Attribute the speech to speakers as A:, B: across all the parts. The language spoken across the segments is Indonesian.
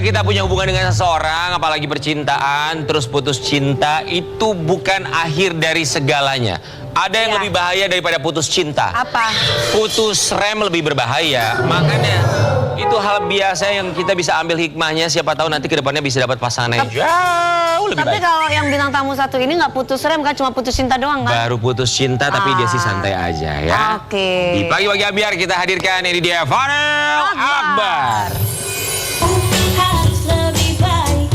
A: kita punya hubungan dengan seseorang, apalagi percintaan, terus putus cinta, itu bukan akhir dari segalanya. Ada yang lebih bahaya daripada putus cinta.
B: Apa?
A: Putus rem lebih berbahaya. Makanya itu hal biasa yang kita bisa ambil hikmahnya. Siapa tahu nanti kedepannya bisa dapat pasangan yang jauh lebih
B: Tapi
A: baik.
B: kalau yang bintang tamu satu ini nggak putus rem kan, cuma putus cinta doang kan?
A: Baru putus cinta tapi dia sih santai aja ya.
B: Oke.
A: Di pagi-pagi Ambiar kita hadirkan ini dia Farel Akbar.
C: Harus lebih baik,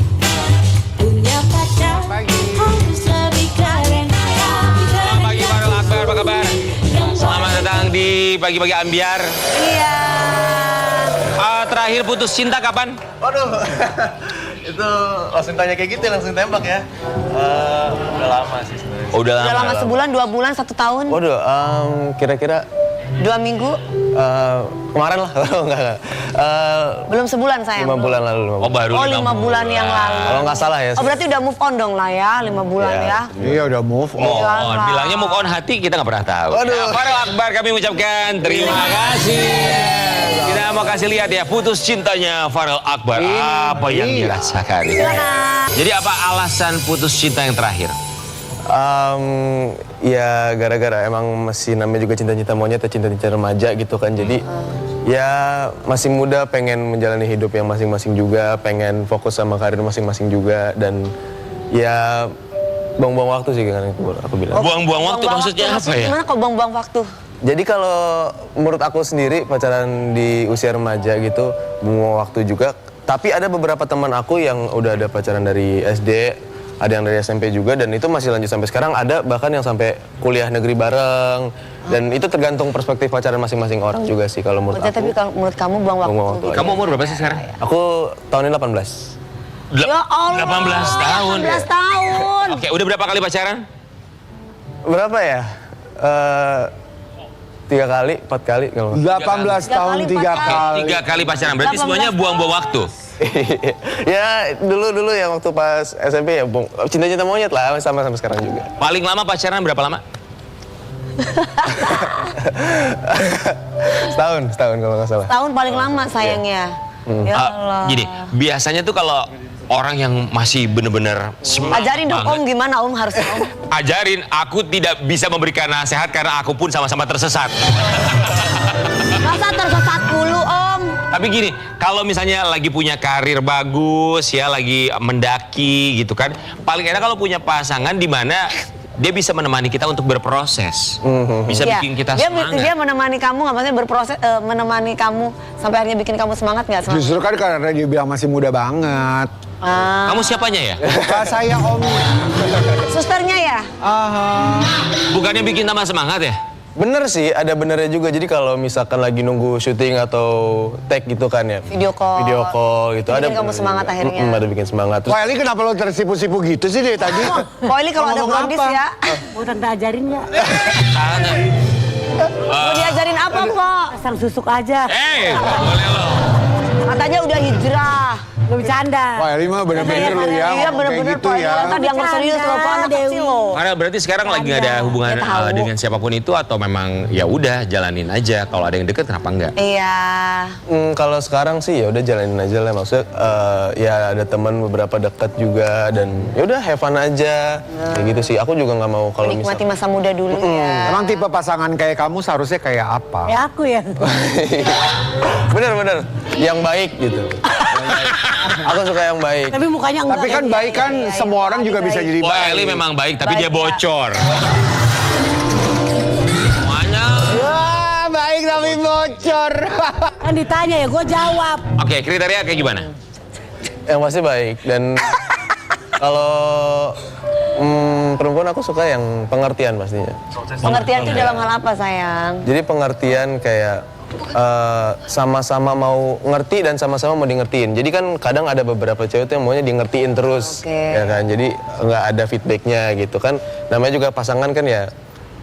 C: punya pacar harus lebih keren.
A: Selamat pagi Farel Akbar, apa kabar? Selamat datang di pagi-pagi Ambiar.
B: Iya.
A: Terakhir putus cinta kapan?
D: Waduh, itu langsung tanya kayak gitu, langsung tembak ya. Udah lama sih sebenarnya.
A: Udah
B: Udah lama
A: lama.
B: sebulan, 2 bulan, 1 tahun,
D: Waduh, kira-kira
B: 2 minggu,
D: kemarin lah, enggak.
B: belum sebulan sayang.
D: 5 bulan lalu.
A: Oh baru
B: Oh 5 bulan yang lalu.
D: Kalau nggak salah ya.
B: Oh berarti udah move on dong lah ya, 5 bulan
D: Iya.
B: ya.
E: Iya udah move on.
A: Move on.
B: Iyalah.
A: Bilangnya move on hati kita nggak pernah tahu.
D: Waduh.
A: Nah, Farel Akbar kami ucapkan terima kasih. Kita mau kasih lihat ya putus cintanya Farel Akbar. Apa yang dirasakan? Jadi apa alasan putus cinta yang terakhir?
D: Ya gara-gara emang masih namanya juga cinta-cinta monyet atau cinta-cinta remaja gitu kan. Jadi ya masih muda, pengen menjalani hidup yang masing-masing juga, pengen fokus sama karir masing-masing juga, dan ya buang-buang waktu sih kan aku bilang.
A: Buang-buang waktu maksudnya apa ya?
B: Gimana kok buang-buang waktu?
D: Jadi kalau menurut aku sendiri pacaran di usia remaja gitu buang waktu juga. Tapi ada beberapa teman aku yang udah ada pacaran dari SD, ada yang dari SMP juga, dan itu masih lanjut sampai sekarang. Ada bahkan yang sampai kuliah negeri bareng. Dan itu tergantung perspektif pacaran masing-masing orang juga sih kalau menurut aku.
B: Tapi kalau menurut kamu buang waktu.
D: Buang waktu.
A: Kamu umur berapa sih sekarang?
D: Aku tahun ini 18.
B: Ya Allah.
A: 18 tahun.
B: 18 tahun.
A: Oke, udah berapa kali pacaran?
D: Berapa ya? 3 kali, 4 kali kalau nggak
E: 18 tahun 3 kali.
A: 3 kali pacaran, berarti
B: 18
A: semuanya buang-buang waktu.
D: Ya dulu yang waktu pas SMP ya cinta-cinta monyet lah sama sekarang juga.
A: Paling lama pacaran berapa lama?
D: setahun kalau nggak salah.
B: Tahun paling lama sayangnya. Ya Allah.
A: Gini, biasanya tuh kalau orang yang masih bener-bener semangat
B: Ajarin dong
A: banget,
B: Om gimana Om harusnya Om.
A: ajarin, aku tidak bisa memberikan nasihat karena aku pun sama-sama tersesat.
B: Masa tersesat dulu Om.
A: Tapi gini, kalau misalnya lagi punya karir bagus ya, lagi mendaki gitu kan, paling enak kalau punya pasangan di mana dia bisa menemani kita untuk berproses, bisa
B: Iya.
A: bikin kita
B: Dia
A: semangat.
B: menemani kamu, nggak maksudnya berproses, menemani kamu sampai akhirnya bikin kamu semangat nggak? Semangat.
E: Justru kan karena dia bilang masih muda banget.
A: Kamu siapanya ya?
E: Pak saya omnya.
B: Susternya ya?
A: Bukannya bikin tambah semangat ya?
D: Bener sih, ada benernya juga. Jadi kalau misalkan lagi nunggu syuting atau take gitu kan ya.
B: Video call.
D: Video call gitu.
B: Bikin
D: Ada
B: kamu
D: benernya
B: semangat
D: juga.
B: akhirnya.
D: Ada bikin semangat. Terus
E: Wah ini kenapa lo tersipu-sipu gitu sih dari tadi?
B: Kok ini kalau ada
E: Ngomong
B: brownies
E: apa?
B: ya?
F: Mau tante ajarin nggak?
B: Mau diajarin apa kok?
F: Pasang susuk aja.
A: Boleh lo.
B: Katanya udah hijrah.
F: Lu bercanda.
E: Wah ini mah bener-bener lo ya.
B: Iya
E: ngomong
B: bener-bener
E: kayak gitu
B: Pak.
E: ya.
B: Tadi yang serius loh Pak, anak kecil loh.
A: Karena berarti sekarang lagi nggak ada hubungan
B: Nggak tahu.
A: dengan siapapun itu, atau memang ya udah jalanin aja. Kalau ada yang deket kenapa enggak?
B: Iya.
D: kalau sekarang sih ya udah jalanin aja lah. Maksudnya ya ada teman beberapa dekat juga, dan ya udah have fun aja. Kayak gitu sih. Aku juga nggak mau kalau
B: Nikmati
D: misalkan
B: masa muda dulu ya.
E: Emang tipe pasangan kayak kamu seharusnya kayak apa?
F: Ya aku ya.
D: bener yang baik gitu. Yang baik. Aku suka yang baik.
F: Tapi mukanya enggak.
E: Tapi kan baik kan semua orang juga bisa jadi
A: Wah,
E: baik.
A: Eli memang baik, tapi dia
B: Baik, ya.
A: bocor. Semuanya.
E: Wah baik tapi bocor.
F: Kan ditanya ya, gue jawab.
A: Oke, kriteria kayak gimana?
D: Yang pasti baik. Dan kalau perempuan aku suka yang pengertian pastinya.
B: Pengertian itu dalam hal apa sayang?
D: Jadi pengertian kayak sama-sama mau ngerti dan sama-sama mau di ngertiin. Jadi kan kadang ada beberapa cewek tuh yang maunya di ngertiin terus,
B: Oke.
D: ya kan. Jadi nggak ada feedbacknya gitu kan. Namanya juga pasangan kan ya.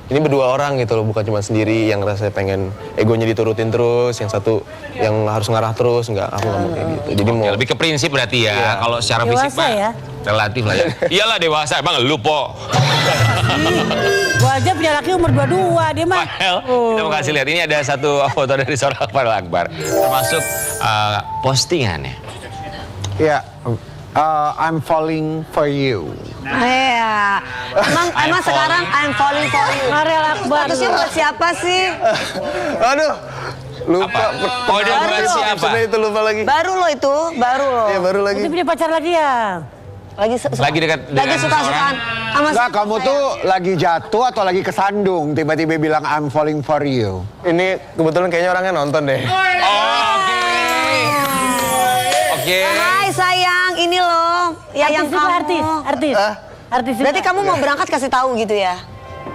D: Ini berdua orang gitu loh, bukan cuma sendiri yang rasanya pengen egonya diturutin terus, yang satu yang harus ngarah terus, nggak, aku nggak mau kayak gitu. Jadi mau
A: Ya, lebih ke prinsip berarti ya.
D: Iya.
A: Kalau secara fisik
F: Dewasa
A: mah
F: ya?
A: relatif lah ya. Iyalah dewasa, emang lu po.
F: Gue aja punya laki umur 22, dia mah.
A: Well, kita mau kasih lihat, ini ada satu foto dari seorang Farel Akbar, termasuk postingannya.
E: Ya, I'm falling for you.
B: Iya. Emang sekarang I'm falling for you.
F: Farel Akbar.
B: Statusnya buat siapa sih?
D: Aduh, lupa.
A: Oh, dia buat siapa?
D: Sudah itu lupa lagi.
B: Baru lo itu, baru lo.
D: Iya, baru lagi.
F: Itu punya pacar lagi ya?
A: Lagi dekat
B: lagi
A: dengan
B: suka-sukaan. Sama
E: Enggak, kamu tuh lagi jatuh atau lagi kesandung, tiba-tiba bilang I'm falling for you.
D: Ini kebetulan kayaknya orangnya nonton deh.
A: Oke.
B: Hai sayang, ini loh. Ya yang
F: Artis juga,
B: kamu.
F: artis. Artis juga.
B: Berarti kamu mau berangkat kasih tahu gitu ya?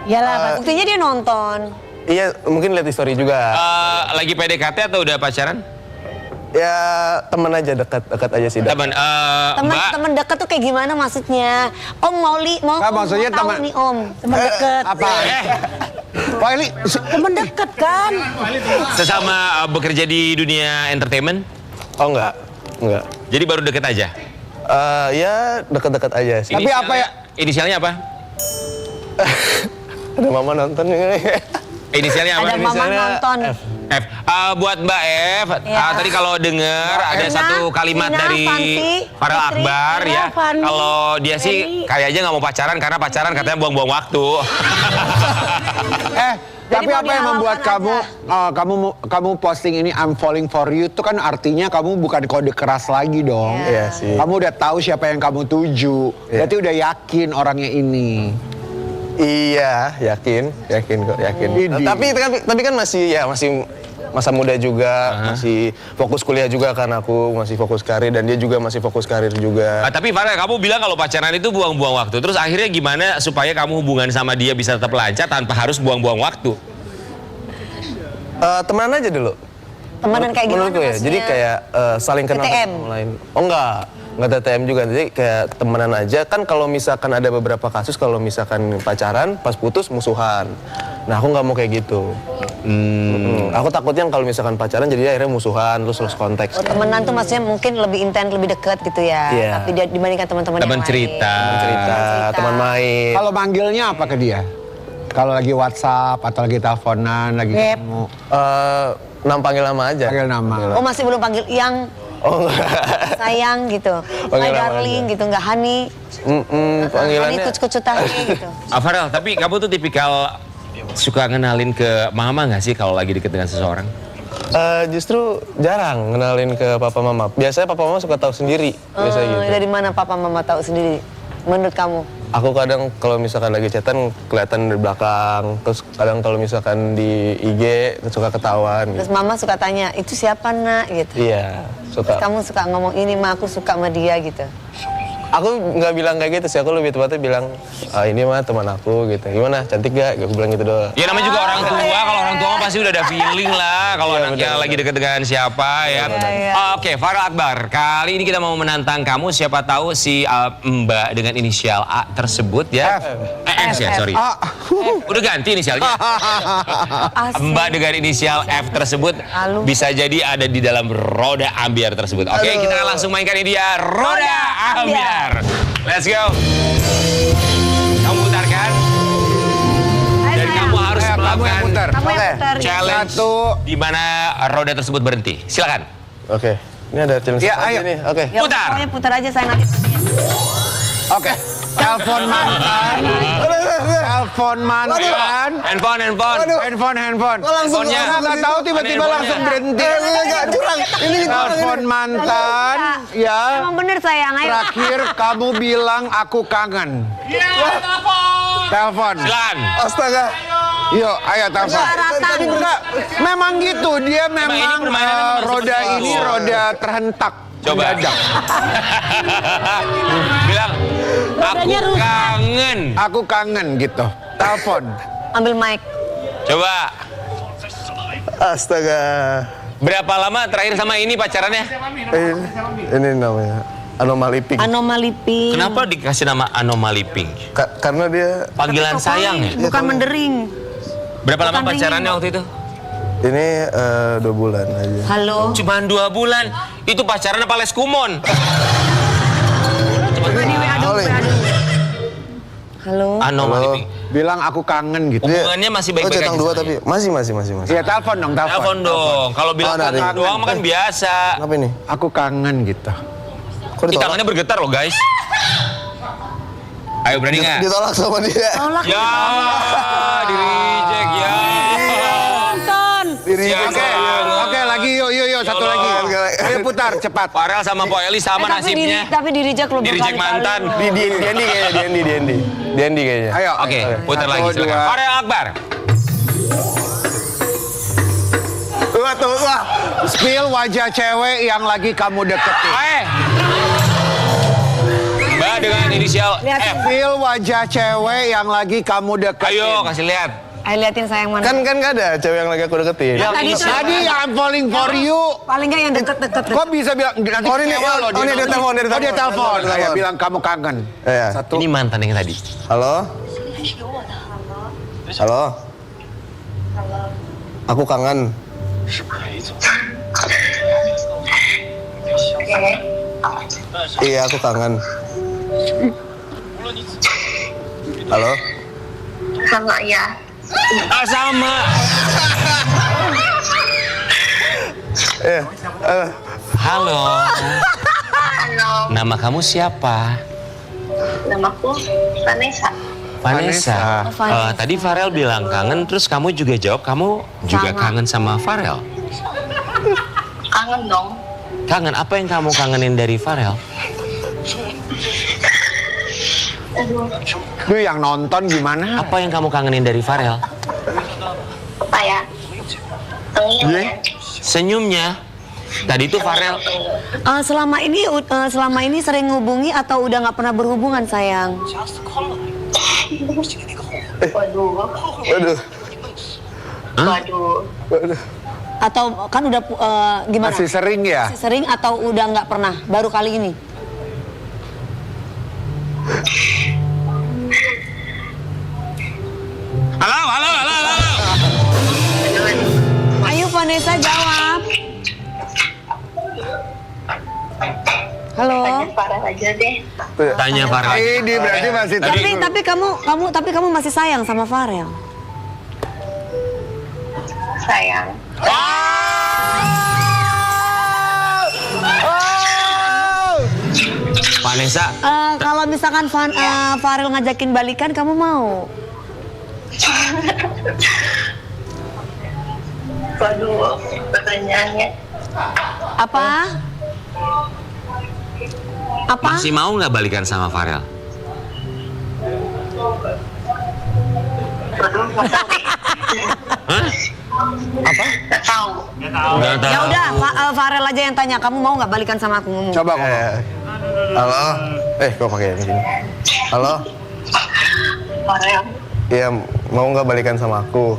F: Iyalah, Pak.
B: Buktinya dia nonton.
D: Iya, mungkin lihat di story juga.
A: Lagi PDKT atau udah pacaran?
D: Ya, temen aja, dekat aja sih.
A: Teman, Mbak.
B: Temen deket tuh kayak gimana maksudnya? Om mau
E: Nggak, maksudnya
B: mau tahu
E: teman-
B: nih Om.
F: Teman deket.
E: Apa? Pak Eli,
F: Teman deket kan?
A: Sesama bekerja di dunia entertainment?
D: Oh enggak.
A: Jadi baru deket aja?
D: Ya dekat-dekat aja sih.
E: Tapi apa ya?
A: Inisialnya apa?
D: Ada mama nonton ini.
A: Inisialnya apa?
B: Ada mama
D: Inisialnya
B: nonton.
A: F. Buat Mbak F,
B: Ya.
A: tadi kalau dengar ada
B: Ina,
A: satu kalimat
B: Ina,
A: dari
B: Fanti,
A: Farel
B: Putri,
A: Akbar
F: Ina,
A: ya.
F: Fanti,
A: Kalau dia sih
F: Eri.
A: kayaknya nggak mau pacaran karena pacaran katanya buang-buang waktu.
E: Tapi
B: mau
E: apa yang membuat
B: dihalalkan
E: kamu posting ini I'm falling for you itu kan artinya kamu bukan kode keras lagi dong.
D: Iya sih.
E: Kamu udah tahu siapa yang kamu tuju. Berarti udah yakin orangnya ini.
D: Iya, yakin kok, yakin.
E: Idi.
D: Tapi kan masih masa muda juga, masih fokus kuliah juga kan aku, masih fokus karir dan dia juga masih fokus karir juga.
A: Tapi Farel, kamu bilang kalau pacaran itu buang-buang waktu. Terus akhirnya gimana supaya kamu hubungan sama dia bisa tetap lancar tanpa harus buang-buang waktu?
D: Temenan aja dulu.
B: Temenan kayak gimana
D: Menurutku ya,
B: maksudnya?
D: jadi kayak saling kenal
B: TTM?
D: satu sama lain. Oh enggak TTM juga, jadi kayak temenan aja. Kan kalau misalkan ada beberapa kasus kalau misalkan pacaran, pas putus musuhan. Nah aku nggak mau kayak gitu. Aku takutnya kalau misalkan pacaran jadi akhirnya musuhan, terus konteks.
B: Oh, temenan tuh maksudnya mungkin lebih intens, lebih dekat gitu ya.
D: Iya.
B: Tapi dibandingkan teman-teman yang
A: Teman
B: lain.
A: cerita.
D: Cerita, teman main.
E: Kalau manggilnya apa ke dia? Kalau lagi WhatsApp atau lagi teleponan, lagi
F: Beb.
E: ketemu,
D: Panggil nama aja.
E: panggil nama.
B: Oh masih belum panggil yang
D: Oh enggak.
B: sayang gitu.
D: Panggil
B: My
D: nama
B: darling
D: aja.
B: gitu, nggak honey. Honey
D: Panggilannya.
B: kucut-kucutannya gitu.
A: Farel, tapi kamu tuh tipikal suka ngenalin ke mama nggak sih kalau lagi deket dengan seseorang?
D: Justru jarang ngenalin ke papa mama. Biasanya papa mama suka tahu sendiri. Biasanya gitu.
B: Dari mana papa mama tahu sendiri? Menurut kamu?
D: Aku kadang kalau misalkan lagi chatan kelihatan dari belakang. Terus kadang kalau misalkan di IG suka ketahuan.
B: Terus
D: Gitu.
B: mama suka tanya, itu siapa nak? Gitu.
D: Iya,
B: Terus
D: suka.
B: kamu suka ngomong ini, mah aku suka sama dia gitu.
D: Aku nggak bilang kayak gitu sih. Aku lebih tepatnya bilang, ini mah teman aku gitu. Gimana? Cantik gak? Aku bilang gitu doang.
A: Ya namanya juga orang tua, kalau orang tua mah pasti udah ada feeling lah kalau
D: Iya,
A: anaknya
D: benar,
A: lagi deket dengan siapa ya.
B: Iya.
A: Oke, Farel Akbar, kali ini kita mau menantang kamu, siapa tahu si Mbak dengan inisial A tersebut ya. F ya, sorry. Udah ganti inisialnya. Mbak dengan inisial F tersebut
B: Halo.
A: bisa jadi ada di dalam roda ambiar tersebut. Oke, kita akan langsung mainkan ini dia, roda ambiar. Let's go. Kamu putarkan.
B: Hai,
A: Dan
B: sayang.
A: kamu harus
E: Kamu yang
A: melakukan
E: putar.
B: Kamu yang
E: Oke.
B: putar.
A: challenge
E: Satu.
A: di mana roda tersebut berhenti. Silakan.
D: Oke. Ini ada challenge
E: Ya,
D: apa
E: ayo.
D: nih? Oke.
B: Ya,
A: Putar.
B: pokoknya putar aja saya nanti.
E: Oke. Telepon mantan. Telepon mantan.
A: Handphone.
E: Handphone.
A: Handphonenya.
E: Nggak tahu tiba-tiba
A: Handphonenya.
E: langsung berhenti. Telepon mantan. Ya.
B: Emang bener sayang, ayo.
E: Terakhir kamu bilang aku kangen. Telepon.
A: Silakan.
D: Astaga.
E: Yuk, ayo telepon.
B: Suaratan.
E: Enggak, memang gitu. Dia
A: ini
E: memang
A: permainannya memang
E: roda
A: seperti
E: ini
A: itu.
E: roda terhentak.
A: Coba.
E: Mendadak.
A: Bilang, aku
F: Rodanya rusak.
A: kangen.
E: Aku kangen gitu. Telepon.
B: Ambil mic.
A: Coba.
D: Astaga.
A: Berapa lama terakhir sama ini pacarannya?
D: Ini namanya anomali pink.
B: Anomali pink.
A: Kenapa dikasih nama Anomali Pink?
D: Karena dia
A: Panggilan sayang ya?
B: Bukan mendering.
A: Berapa lama
B: bukan
A: pacarannya
B: ringing.
A: waktu itu?
D: ini 2 bulan aja.
B: Halo.
A: Cuman 2 bulan. Itu pacaran apa les kumon?
D: Oleh.
B: Halo.
A: Anomali
D: Halo.
A: Pink.
E: Bilang aku kangen gitu.
A: Hubungannya masih baik-baik
D: centang
A: aja
D: 2
A: sama
D: tapi masih.
E: Ya telepon dong,
A: Telepon
E: telepon.
A: dong. Kalau bilang
D: Oh, ada.
A: kangen doang mah kan biasa.
D: Apa ini?
E: Aku kangen gitu.
D: Kok Kok
A: Di
D: ditolak?
A: tangannya bergetar loh guys. Ayo berani nggak?
D: Ditolak sama dia.
B: Tolak.
A: Ya, di reject ya.
F: Nonton.
E: Oke, lagi yuk satu lagi. Ayo putar cepat.
A: Farel sama Po Eli sama nasibnya.
B: Tapi di reject lo
A: Di reject mantan.
D: Di Dendi kayaknya, Dendi kayaknya.
E: Ayo.
A: Oke, putar lagi
E: Satu,
A: silakan.
E: dua.
A: Farel Akbar.
E: Wah. Spill wajah cewek yang lagi kamu deketin.
A: Mbak dengan inisial
B: Lihat.
A: F.
E: Spill wajah cewek yang lagi kamu deketin.
A: Ayo kasih lihat.
B: Ayo liatin sayang mana.
D: Kan gak ada cewek yang lagi aku deketin.
B: Tadi tuh
E: Tadi I'm falling for you.
B: paling nggak yang deket-deket.
E: Kok bisa bilang nanti
D: Oh, ini-
E: kecewa loh
D: oh, ini dia telepon, dia
E: Oh, dia telepon.
D: telepon.
E: Kayak bilang kamu kangen.
D: Iya.
E: Satu.
A: Ini mantan yang tadi.
D: Halo? Halo? Aku kangen. Iya, aku kangen. Halo?
G: Sama ya.
A: Ah, sama.
D: Iya.
A: Halo.
G: Halo,
A: Nama kamu siapa?
G: namaku Vanessa.
A: Vanessa.
B: Vanessa.
A: Tadi Farel bilang kangen, terus kamu juga jawab kamu juga
B: Sama.
A: kangen sama Farel.
G: Kangen dong.
A: Kangen, apa yang kamu kangenin dari Farel?
G: Aduh,
E: Duh, yang nonton gimana?
A: Apa yang kamu kangenin dari Farel?
G: apa ya? Tengil ya.
A: Senyumnya. Tadi tuh Farel.
B: Selama ini sering ngubungi atau udah nggak pernah berhubungan sayang?
G: Waduh,
D: Waduh.
G: waduh.
B: Atau kan udah gimana?
E: Masih sering ya?
B: Masih sering atau udah nggak pernah? Baru kali ini?
A: Halo.
B: Ayo Vanessa jawab. Halo.
G: Tanya Farah aja deh.
A: Tanya Farel.
E: Ini berarti masih
B: Tapi kamu masih sayang sama Farel.
G: Sayang.
A: Vanessa,
B: Kalau misalkan Farel ngajakin balikan, kamu mau?
G: Waduh, pertanyaannya.
B: Apa? Apa?
A: masih mau nggak balikan sama Farel?
G: Waduh, nggak tahu deh.
A: Hah?
G: Nggak tahu.
A: Nggak tahu.
B: Ya udah, Farel aja yang tanya. Kamu mau nggak balikan sama aku ngomong?
E: Coba ngomong.
D: Halo? Kok pakai yang sini? Halo?
G: Farel.
D: Iya, mau nggak balikan sama aku?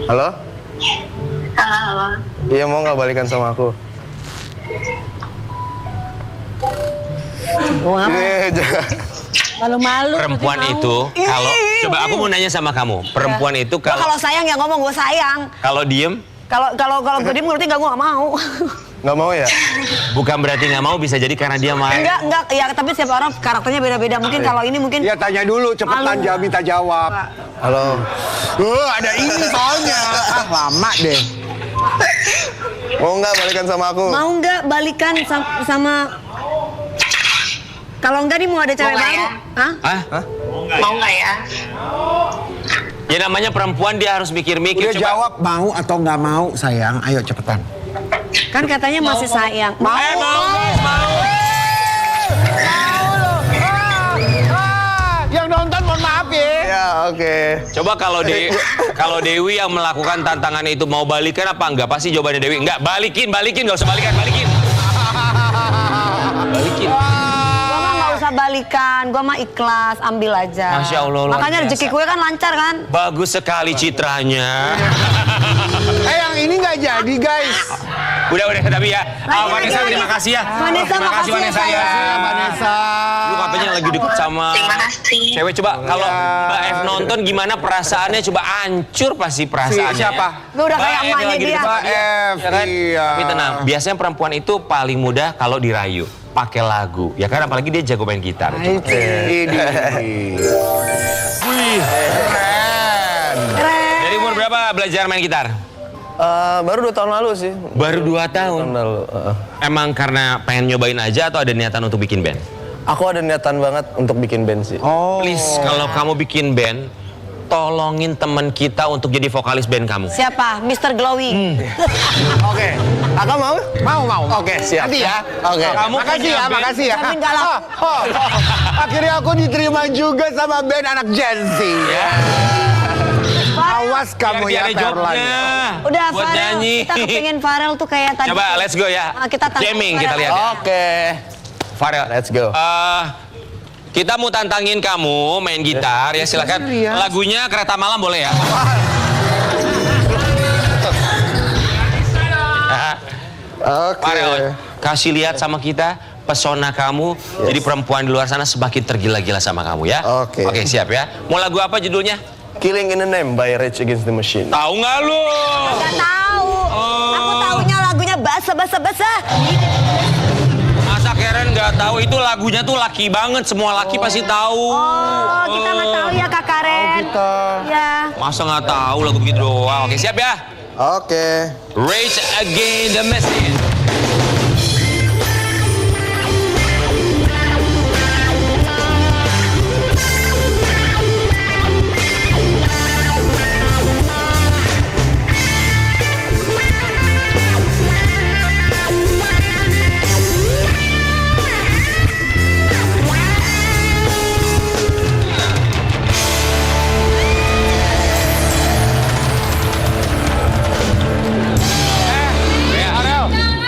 D: Halo?
G: Halo.
D: Iya, mau nggak balikan sama aku?
B: Wah,
D: Iya, jangan.
B: malu-malu.
A: Perempuan
B: tapi mau.
A: itu kalau coba aku mau nanya sama kamu. Perempuan itu
B: Gua kalau sayang ya ngomong gue sayang.
A: kalau diem
B: Kalau gue diem ngerti nggak gue nggak mau.
D: Nggak mau ya?
A: bukan berarti nggak mau, bisa jadi karena dia main.
B: Enggak, ya tapi setiap orang karakternya beda-beda. Mungkin kalau ini mungkin
E: Ya tanya dulu, cepetan
B: Malu.
E: minta jawab.
D: Halo?
E: Ada ini soalnya. Lama deh.
D: Mau nggak balikan sama aku?
B: mau nggak balikan sama kalau enggak nih mau ada cewek
G: Mau nggak
B: baru.
G: ya?
B: Hah?
A: Hah?
G: Mau nggak ya?
A: Ya namanya perempuan dia harus mikir-mikir.
E: Udah jawab mau atau nggak mau sayang. Ayo cepetan.
B: Kan katanya masih sayang.
A: Mau.
E: Yang nonton mohon maaf ya.
D: Ya, oke.
A: Coba kalau Dewi yang melakukan tantangan itu mau balikan apa enggak? Pasti jawabannya Dewi enggak. Balikin, nggak usah balikin. Balikin.
B: Gua mah nggak usah balikan, gua mah ikhlas, ambil aja.
A: Masya Allah, luar
B: Makanya
A: biasa.
B: rezeki gue kan lancar kan.
A: Bagus sekali citranya.
E: Yang ini nggak jadi guys.
A: Udah tapi ya. Vanessa
B: lagi.
A: terima kasih ya.
B: Vanessa,
A: Terima kasih
B: makasih ya,
A: Vanessa ya.
B: sayang.
E: Vanessa.
A: Lu katanya lagi deket sama
G: Terima kasih.
A: cewek. Coba kalau Mbak F nonton gimana perasaannya? Coba hancur pasti perasaannya.
E: Siapa?
B: Gue udah kayak
A: Mbak F
B: emaknya
A: lagi
B: dia.
A: deket sama dia.
E: F,
A: Ya kan?
E: iya.
A: Tapi tenang, biasanya perempuan itu paling mudah kalau dirayu. Pakai lagu. Ya kan apalagi dia jago main gitar.
E: Ini.
A: Wih.
E: Keren.
B: Keren.
A: Dari umur berapa belajar main gitar?
D: Baru 2 tahun lalu sih.
A: Baru 2 tahun.
D: Tahun lalu.
A: Emang karena pengen nyobain aja atau ada niatan untuk bikin band?
D: Aku ada niatan banget untuk bikin band sih.
E: Oh.
A: Please, kalau kamu bikin band, tolongin teman kita untuk jadi vokalis band kamu.
B: Siapa? Mr. Glowing.
D: Oke. Kakak mau?
E: Mau.
D: Oke, siap.
E: Nanti ya.
D: Oke.
A: Kamu
E: Makasih
A: punya
E: ya,
A: band?
E: makasih ya.
B: Jamin gak laku.
E: Akhirnya aku diterima juga sama band anak Gen Z. Awas kamu
A: Biar
E: ya,
A: dia ada
E: Perlan.
A: jobnya.
B: Udah
A: buat
B: Farel,
A: nyanyi.
B: kita kepingin Farel tuh kayak tadi.
A: Coba let's go ya.
B: Kita tantang
A: Jamming
B: Farel.
A: kita lihat ya.
D: Oke.
A: Farel,
D: Let's go.
A: Kita mau tantangin kamu main gitar ya, silakan. Lagunya Kereta Malam boleh ya?
E: Oke.
A: Farel, kasih lihat sama kita pesona kamu. Jadi perempuan di luar sana semakin tergila-gila sama kamu ya.
E: Oke.
A: Oke, siap ya. Mau lagu apa judulnya?
D: Killing in the Name by Rage Against the Machine.
A: Tahu nggak lu?
B: Gak tahu. Aku taunya lagunya basa.
A: Masa Karen nggak tahu? Itu lagunya tuh laki banget. Semua laki pasti tahu.
B: Oh, kita nggak tahu ya Kak Karen. Ya.
A: Masa nggak tahu lagu begitu doang? Oke, siap ya.
E: Oke.
A: Rage Against the Machine.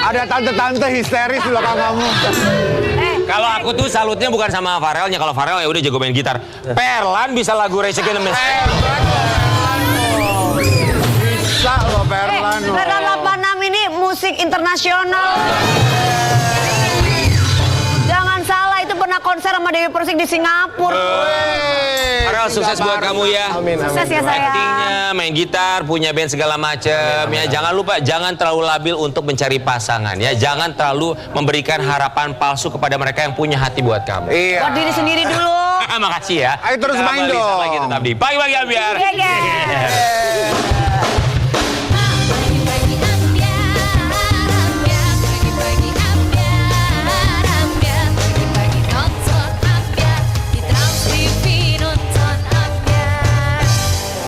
E: Ada tante-tante histeris di belakang kamu.
A: Kalau aku tuh salutnya bukan sama Farelnya. Kalau Farel ya udah jago main gitar. Perlan bisa lagu Rage Against the Machine.
E: Bisa loh Perlan. loh.
B: Perlan 86 ini musik internasional. Jangan salah, itu pernah konser sama Dewi Persik di Singapura.
A: Farel, sukses buat kamu ya.
D: Amin, amin.
B: Sukses ya sayang.
A: Actingnya, main gitar, punya band segala macam ya. Jangan lupa, jangan terlalu labil untuk mencari pasangan ya. Jangan terlalu memberikan harapan palsu kepada mereka yang punya hati buat kamu.
E: Iya.
B: Buat diri sendiri dulu.
A: Makasih ya.
E: Ayo terus main
A: Kembali
E: dong.
A: lagi tetap di Pagi-pagi Ambiar.
B: Iya, iya.